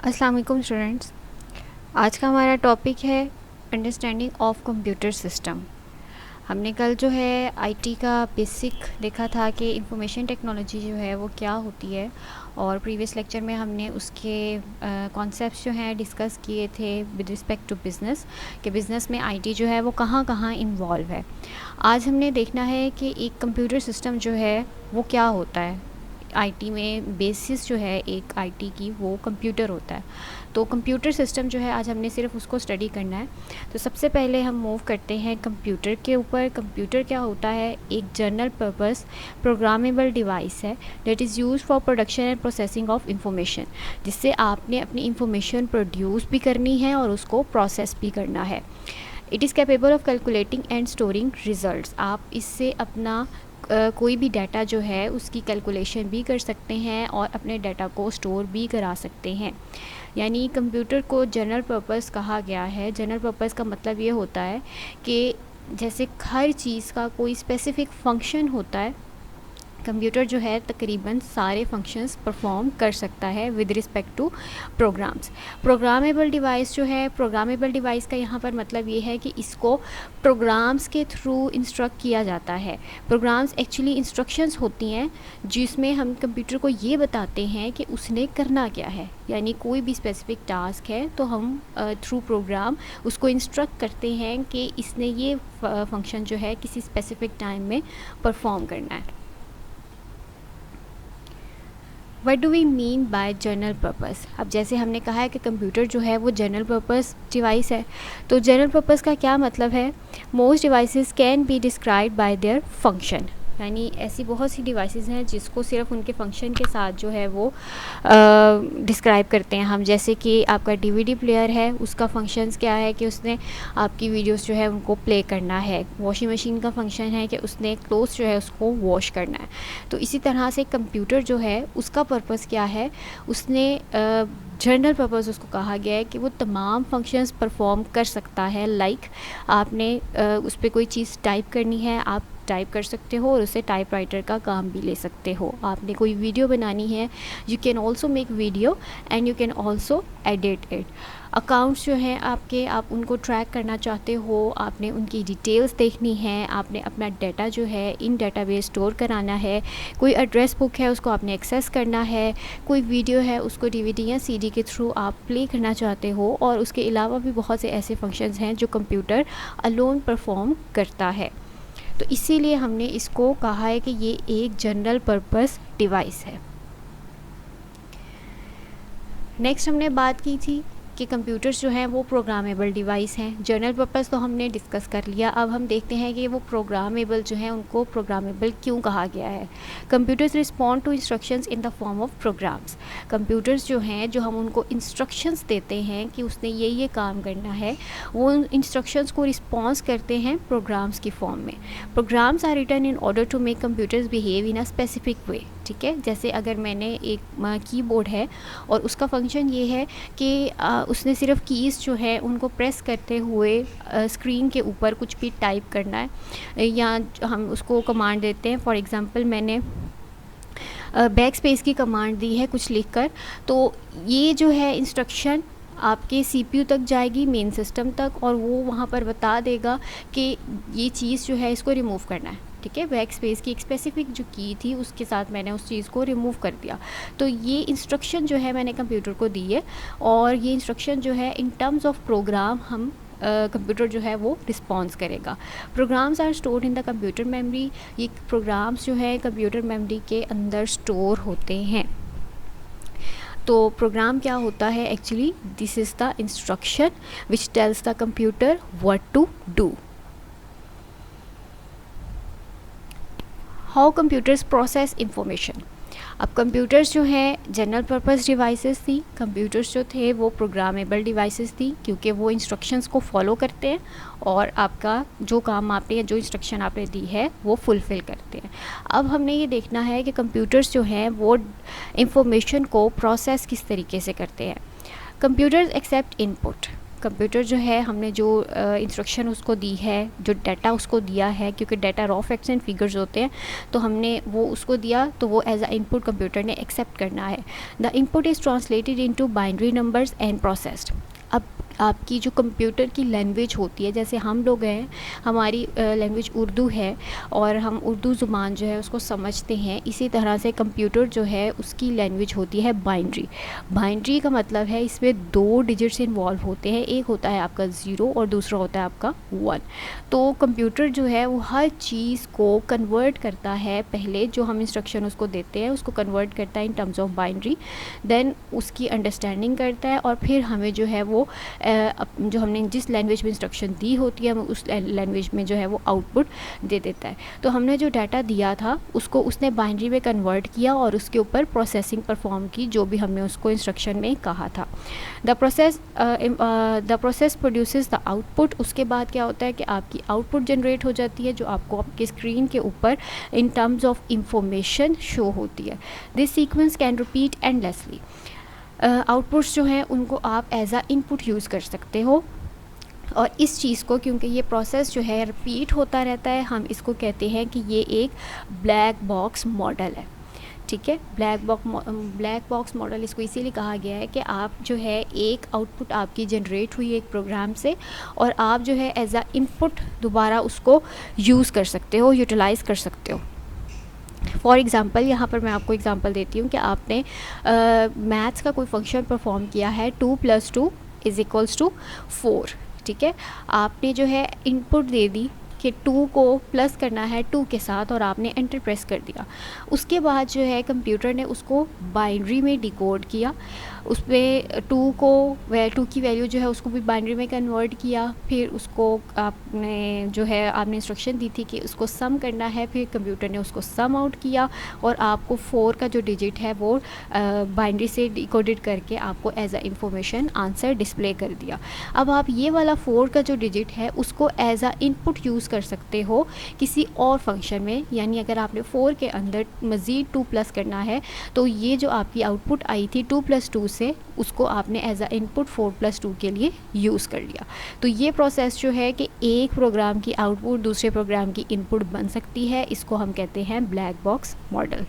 अस्सलाम वालेकुम स्टूडेंट्स। आज का हमारा टॉपिक है अंडरस्टैंडिंग ऑफ कंप्यूटर सिस्टम। हमने कल जो है आईटी का बेसिक देखा था कि इंफॉर्मेशन टेक्नोलॉजी जो है वो क्या होती है, और प्रीवियस लेक्चर में हमने उसके कॉन्सेप्ट्स जो हैं डिस्कस किए थे विद रिस्पेक्ट टू बिज़नेस, कि बिज़नेस में आईटी जो है वो कहाँ कहाँ इन्वॉल्व है। आज हमने देखना है कि एक कंप्यूटर सिस्टम जो है वो क्या होता है। आईटी में बेसिस जो है एक आईटी की वो कंप्यूटर होता है। तो कंप्यूटर सिस्टम जो है आज हमने सिर्फ उसको स्टडी करना है। तो सबसे पहले हम मूव करते हैं कंप्यूटर के ऊपर। कंप्यूटर क्या होता है? एक जनरल पर्पस प्रोग्रामेबल डिवाइस है that is use for production and processing of information, जिससे आपने अपनी इंफॉर्मेशन प्रोड्यूस भी करनी है और उसको प्रोसेस भी करना है। It is capable of calculating and storing results. आप इससे अपना कोई भी डाटा जो है उसकी कैलकुलेशन भी कर सकते हैं और अपने डाटा को स्टोर भी करा सकते हैं। यानी कंप्यूटर को जनरल पर्पस कहा गया है। जनरल पर्पस का मतलब ये होता है कि जैसे हर चीज़ का कोई स्पेसिफ़िक फंक्शन होता है, कंप्यूटर जो है तकरीबन सारे फंक्शंस परफॉर्म कर सकता है with respect to programs. Programmable device जो है, प्रोग्रामेबल डिवाइस का यहाँ पर मतलब ये है कि इसको प्रोग्राम्स के थ्रू इंस्ट्रक्ट किया जाता है। प्रोग्राम्स एक्चुअली इंस्ट्रक्शंस होती हैं जिसमें हम कंप्यूटर को ये बताते हैं कि उसने करना क्या है। यानी कोई भी स्पेसिफिक टास्क है तो हम थ्रू प्रोग्राम उसको इंस्ट्रक्ट करते हैं कि इसने ये फंक्शन जो है किसी स्पेसिफिक टाइम में परफॉर्म करना है। What do we mean by general purpose? अब जैसे हमने कहा है कि कंप्यूटर जो है वो जनरल पर्पस डिवाइस है, तो जनरल पर्पस का क्या मतलब है? Most devices can be described bye their function. यानी ऐसी बहुत सी डिवाइसेस हैं जिसको सिर्फ उनके फंक्शन के साथ जो है वो डिस्क्राइब करते हैं हम। जैसे कि आपका डीवीडी प्लेयर है, उसका फंक्शंस क्या है कि उसने आपकी वीडियोस जो है उनको प्ले करना है। वॉशिंग मशीन का फंक्शन है कि उसने क्लोथ्स जो है उसको वॉश करना है। तो इसी तरह से कंप्यूटर जो है उसका पर्पस क्या है? उसने जनरल पर्पस उसको कहा गया है कि वो तमाम फंक्शंस परफॉर्म कर सकता है। लाइक आपने उस पर कोई चीज़ टाइप करनी है, आप टाइप कर सकते हो और उससे टाइपराइटर का काम भी ले सकते हो। आपने कोई वीडियो बनानी है, you can also make video and you can also edit it. Accounts जो हैं आपके, आप उनको ट्रैक करना चाहते हो, आपने उनकी डिटेल्स देखनी है, आपने अपना डाटा जो है इन डाटाबेस स्टोर कराना है। कोई एड्रेस बुक है उसको आपने एक्सेस करना है, कोई वीडियो है उसको डीवीडी या सीडी के थ्रू आप प्ले करना चाहते हो। और उसके अलावा भी बहुत से ऐसे फंक्शंस हैं जो कंप्यूटर अलोन परफॉर्म करता है। तो इसीलिए हमने इसको कहा है कि ये एक जनरल पर्पस डिवाइस है। नेक्स्ट हमने बात की थी कि कंप्यूटर्स जो हैं वो प्रोग्रामेबल डिवाइस हैं। जनरल पर्पस तो हमने डिस्कस कर लिया। अब हम देखते हैं कि वो प्रोग्रामेबल जो हैं उनको प्रोग्रामेबल क्यों कहा गया है। Computers respond to instructions in the form of programs. Computers जो हैं, जो हम उनको इंस्ट्रक्शंस देते हैं कि उसने ये काम करना है, वो उन इंस्ट्रक्शंस को रिस्पॉन्स करते हैं प्रोग्राम्स की फॉर्म में। Programs are written in order to make computers behave in a specific way. ठीक है, जैसे अगर मैंने एक कीबोर्ड है और उसका फंक्शन ये है कि उसने सिर्फ कीज़ जो है उनको प्रेस करते हुए स्क्रीन के ऊपर कुछ भी टाइप करना है, या हम उसको कमांड देते हैं। फॉर एग्ज़ाम्पल मैंने बैक स्पेस की कमांड दी है कुछ लिखकर, तो ये जो है इंस्ट्रक्शन आपके सीपीयू तक जाएगी, मेन सिस्टम तक, और वो वहाँ पर बता देगा कि ये चीज़ जो है इसको रिमूव करना है। ठीक है, बैक स्पेस की एक स्पेसिफिक जो की थी उसके साथ मैंने उस चीज़ को रिमूव कर दिया। तो ये इंस्ट्रक्शन जो है मैंने कंप्यूटर को दी है, और ये इंस्ट्रक्शन जो है इन टर्म्स ऑफ प्रोग्राम हम कंप्यूटर जो है वो रिस्पॉन्स करेगा। Programs are stored in the computer memory. ये प्रोग्राम्स जो है कंप्यूटर मेमोरी के अंदर स्टोर होते हैं। तो प्रोग्राम क्या होता है? Actually this is the instruction which tells the computer what to do. How computers process information. अब कंप्यूटर्स जो हैं जनरल पर्पस डिवाइसेस थी, कंप्यूटर्स जो थे वो प्रोग्रामेबल डिवाइसेस थी, क्योंकि वो इंस्ट्रक्शंस को फॉलो करते हैं और आपका जो काम आपने या जो इंस्ट्रक्शन आपने दी है वो फुलफ़िल करते हैं। अब हमने ये देखना है कि कंप्यूटर्स जो हैं वो इंफॉर्मेशन को प्रोसेस किस तरीके से करते हैं। Computers accept input. कंप्यूटर जो है हमने जो इंस्ट्रक्शन उसको दी है, जो डाटा उसको दिया है, क्योंकि data raw facts and figures होते हैं, तो हमने वो उसको दिया, तो वो एज अ इनपुट कंप्यूटर ने एक्सेप्ट करना है। The input is translated into binary numbers and processed. अब आपकी जो कंप्यूटर की लैंग्वेज होती है, जैसे हम लोग हैं, हमारी लैंग्वेज उर्दू है और हम उर्दू ज़ुबान जो है उसको समझते हैं, इसी तरह से कंप्यूटर जो है उसकी लैंग्वेज होती है बाइनरी। बाइनरी का मतलब है इसमें 2 डिजिट्स इन्वॉल्व होते हैं, एक होता है आपका 0 और दूसरा होता है आपका 1। तो कंप्यूटर जो है वो हर चीज़ को कन्वर्ट करता है, पहले जो हम इंस्ट्रक्शन उसको देते हैं उसको कन्वर्ट करता है in terms of binary, then उसकी अंडरस्टैंडिंग करता है और फिर हमें जो है वो जो हमने जिस लैंग्वेज में इंस्ट्रक्शन दी होती है उस लैंग्वेज में जो है वो आउटपुट दे देता है। तो हमने जो डाटा दिया था उसको उसने बाइनरी में कन्वर्ट किया और उसके ऊपर प्रोसेसिंग परफॉर्म की, जो भी हमने उसको इंस्ट्रक्शन में कहा था। The process produces the output. उसके बाद क्या होता है कि आपकी आउटपुट जनरेट हो जाती है, जो आपको आपके स्क्रीन के ऊपर इन टर्म्स ऑफ इंफॉर्मेशन शो होती है। This sequence can repeat endlessly. Outputs जो हैं उनको आप एज आ इनपुट यूज़ कर सकते हो, और इस चीज़ को, क्योंकि ये प्रोसेस जो है रिपीट होता रहता है, हम इसको कहते हैं कि ये एक ब्लैक बॉक्स मॉडल है। ठीक है, ब्लैक बॉक्स मॉडल इसको इसीलिए कहा गया है कि आप जो है एक आउटपुट आपकी जनरेट हुई एक प्रोग्राम से, और आप जो है एज आ इनपुट दोबारा उसको यूज़ कर सकते हो, यूटिलाइज़ कर सकते हो। फॉर एग्ज़ाम्पल, यहाँ पर मैं आपको एग्ज़ाम्पल देती हूँ कि आपने मैथ्स का कोई फंक्शन परफॉर्म किया है, 2 + 2 = 4। ठीक है, आपने जो है इनपुट दे दी कि 2 को प्लस करना है 2 के साथ, और आपने एंटर प्रेस कर दिया। उसके बाद जो है कंप्यूटर ने उसको बाइनरी में डिकोड किया, उसमें 2 की वैल्यू जो है उसको भी बाइनरी में कन्वर्ट किया, फिर उसको आपने जो है आपने इंस्ट्रक्शन दी थी कि उसको सम करना है, फिर कंप्यूटर ने उसको सम आउट किया और आपको 4 का जो डिजिट है वो बाइनरी से डिकोडेड करके आपको as a information answer display कर दिया। अब आप ये वाला 4 का जो डिजिट है उसको एज अ इनपुट यूज़ कर सकते हो किसी और फंक्शन में, यानी अगर आपने 4 के अंदर मज़ीद 2 प्लस करना है, तो ये जो आपकी आउटपुट आई थी 2 + 2 से, उसको आपने एज अ इनपुट 4 + 2 के लिए यूज़ कर लिया। तो ये प्रोसेस जो है कि एक प्रोग्राम की आउटपुट दूसरे प्रोग्राम की इनपुट बन सकती है, इसको हम कहते हैं black box model.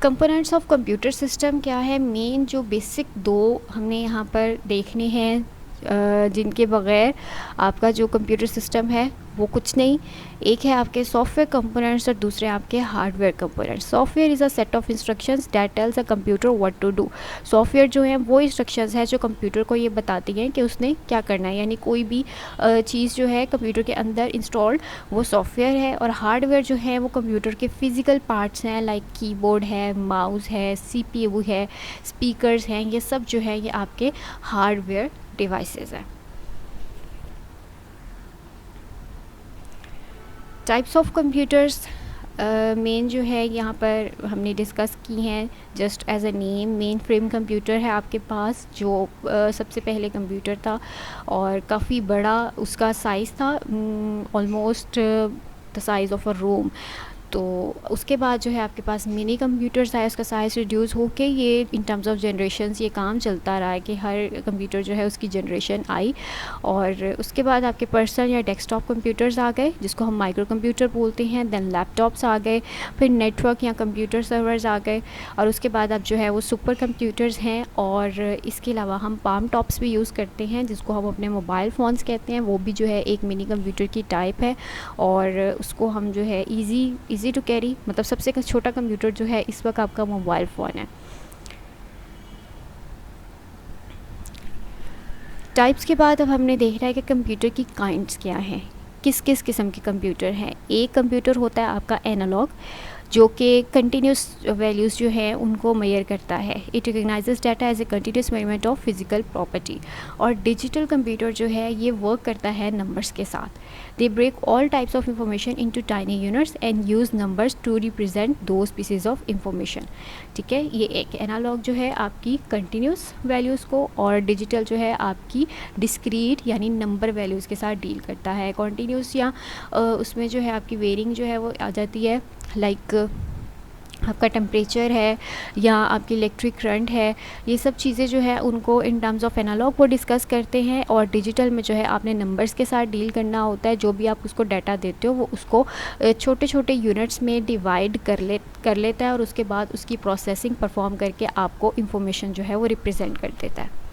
Components of computer system क्या है? मेन जो बेसिक 2 हमने यहाँ पर देखने हैं, जिनके बग़ैर आपका जो कंप्यूटर सिस्टम है वो कुछ नहीं। एक है आपके सॉफ्टवेयर कंपोनेंट्स और दूसरे आपके hardware components. Software is a set of instructions that tells a computer what to do. Software जो है वो इंस्ट्रक्शंस है जो कंप्यूटर को ये बताती हैं कि उसने क्या करना है, यानी कोई भी चीज़ जो है कंप्यूटर के अंदर इंस्टॉल्ड वो सॉफ्टवेयर है। और हार्डवेयर जो है वो कंप्यूटर के फिज़िकल पार्ट्स हैं, लाइक कीबोर्ड है, माउस है, CPU है, स्पीकर्स हैं, ये सब जो है ये आपके हार्डवेयर डिवाइसेस हैं। टाइप्स ऑफ कंप्यूटर्स मेन जो है यहाँ पर हमने डिस्कस की हैं, just as a name. Mainframe computer है आपके पास, जो सबसे पहले कंप्यूटर था और काफ़ी बड़ा उसका साइज़ था, almost the size of a room. तो उसके बाद जो है आपके पास मिनी कंप्यूटर्स आए, उसका साइज़ रिड्यूस होके ये इन टर्म्स ऑफ जनरेशन्स ये काम चलता रहा है कि हर कंप्यूटर जो है उसकी जनरेशन आई। और उसके बाद आपके पर्सनल या डेस्कटॉप कंप्यूटर्स आ गए, जिसको हम माइक्रो कंप्यूटर बोलते हैं। दैन लैपटॉप्स आ गए, फिर नेटवर्क या कंप्यूटर सर्वर्स आ गए, और उसके बाद अब जो है वो सुपर कंप्यूटर्स हैं। और इसके अलावा हम पाम टॉप्स भी यूज़ करते हैं, जिसको हम अपने मोबाइल फ़ोन्स कहते हैं, वो भी जो है एक मिनी कंप्यूटर की टाइप है। और उसको हम जो है ईज़ी टू कैरी, मतलब सबसे छोटा कंप्यूटर जो है इस वक्त आपका मोबाइल फ़ोन है। टाइप्स के बाद अब हमने देखना है कि कंप्यूटर की काइंड्स क्या हैं, किस किस किस्म के कंप्यूटर हैं। एक कंप्यूटर होता है आपका एनालॉग, जो कि कंटिन्यूस वैल्यूज़ जो हैं उनको मेजर करता है। It recognizes data as a continuous measurement of physical property. और डिजिटल कंप्यूटर जो है ये वर्क करता है नंबर्स के साथ। They break all types of information into tiny units and use numbers to represent those pieces of information. ठीक है, ये एक एनालॉग जो है आपकी कंटिन्यूस वैल्यूज़ को, और डिजिटल जो है आपकी डिस्क्रीट यानी नंबर वैल्यूज़ के साथ डील करता है। कॉन्टीन्यूस या उसमें जो है आपकी वेरिंग जो है वो आ जाती है, लाइक आपका टेम्परेचर है या आपकी इलेक्ट्रिक करंट है, ये सब चीज़ें जो है उनको इन टर्म्स ऑफ एनालॉग वो डिस्कस करते हैं। और डिजिटल में जो है आपने नंबर्स के साथ डील करना होता है। जो भी आप उसको डाटा देते हो वो उसको छोटे छोटे यूनिट्स में डिवाइड कर लेता है और उसके बाद उसकी प्रोसेसिंग परफॉर्म करके आपको इंफॉर्मेशन जो है वो रिप्रेजेंट कर देता है।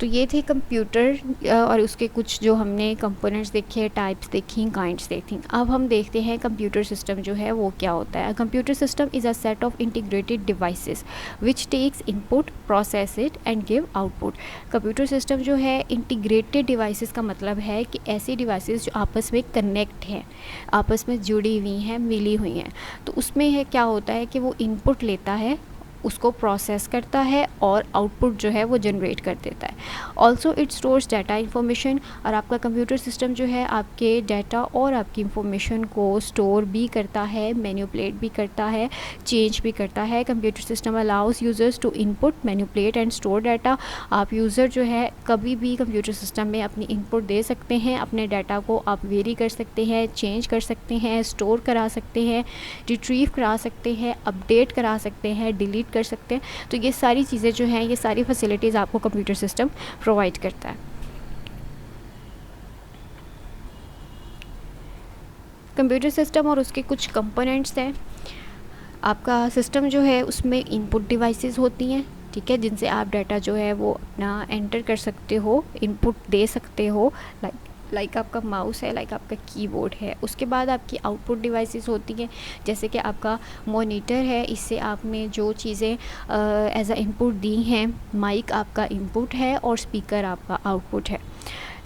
तो ये थे कंप्यूटर और उसके कुछ जो हमने कंपोनेंट्स देखे, टाइप्स देखी, काइंड्स देखी। अब हम देखते हैं कंप्यूटर सिस्टम जो है वो क्या होता है। Computer system is a set of integrated devices which takes input, process it and give output. Computer system जो है इंटीग्रेटेड डिवाइसेस का मतलब है कि ऐसी डिवाइसेस जो आपस में कनेक्ट हैं, आपस में जुड़ी हुई हैं, मिली हुई हैं। तो उसमें है क्या होता है कि वो इनपुट लेता है, उसको प्रोसेस करता है और आउटपुट जो है वो जनरेट कर देता है। Also it stores data information. और आपका कंप्यूटर सिस्टम जो है आपके डाटा और आपकी इंफॉर्मेशन को स्टोर भी करता है, मैनिपुलेट भी करता है, चेंज भी करता है। Computer system allows users to input, manipulate and store data. आप यूज़र जो है कभी भी कंप्यूटर सिस्टम में अपनी इनपुट दे सकते हैं, अपने डाटा को आप वेरी कर सकते हैं, चेंज कर सकते हैं, स्टोर करा सकते हैं, रिट्रीव करा सकते हैं, अपडेट करा सकते हैं, डिलीट कर सकते हैं। तो ये सारी चीज़ें जो हैं, ये सारी फैसिलिटीज़ आपको कंप्यूटर सिस्टम प्रोवाइड करता है। कंप्यूटर सिस्टम और उसके कुछ कंपोनेंट्स हैं। आपका सिस्टम जो है उसमें इनपुट डिवाइसेस होती हैं, ठीक है, जिनसे आप डाटा जो है वो अपना एंटर कर सकते हो, इनपुट दे सकते हो। लाइक आपका माउस है, लाइक आपका कीबोर्ड है। उसके बाद आपकी आउटपुट डिवाइसेस होती हैं, जैसे कि आपका मॉनिटर है, इससे आपने जो चीज़ें एज अ इनपुट दी हैं। माइक आपका इनपुट है और स्पीकर आपका आउटपुट है।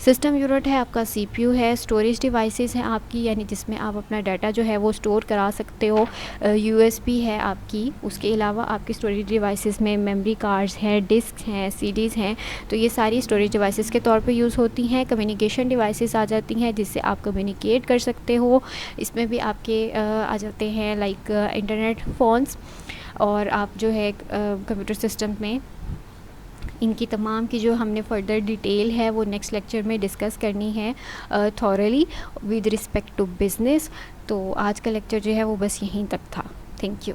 सिस्टम यूनिट है आपका सीपीयू है। स्टोरेज डिवाइसेस हैं आपकी, यानी जिसमें आप अपना डाटा जो है वो स्टोर करा सकते हो। यूएसबी है आपकी। उसके अलावा आपकी स्टोरेज डिवाइसेस में मेमोरी कार्ड्स हैं, डिस्क हैं, सीडीज़ हैं। तो ये सारी स्टोरेज डिवाइसेस के तौर पे यूज़ होती हैं। कम्युनिकेशन डिवाइसेस आ जाती हैं जिससे आप कम्युनिकेट कर सकते हो। इसमें भी आपके आ जाते हैं लाइक इंटरनेट फ़ोन्स। और आप जो है कंप्यूटर सिस्टम में इनकी तमाम की जो हमने फ़र्दर डिटेल है वो नेक्स्ट लेक्चर में डिस्कस करनी है thoroughly with respect to business. तो आज का लेक्चर जो है वो बस यहीं तक था। Thank you.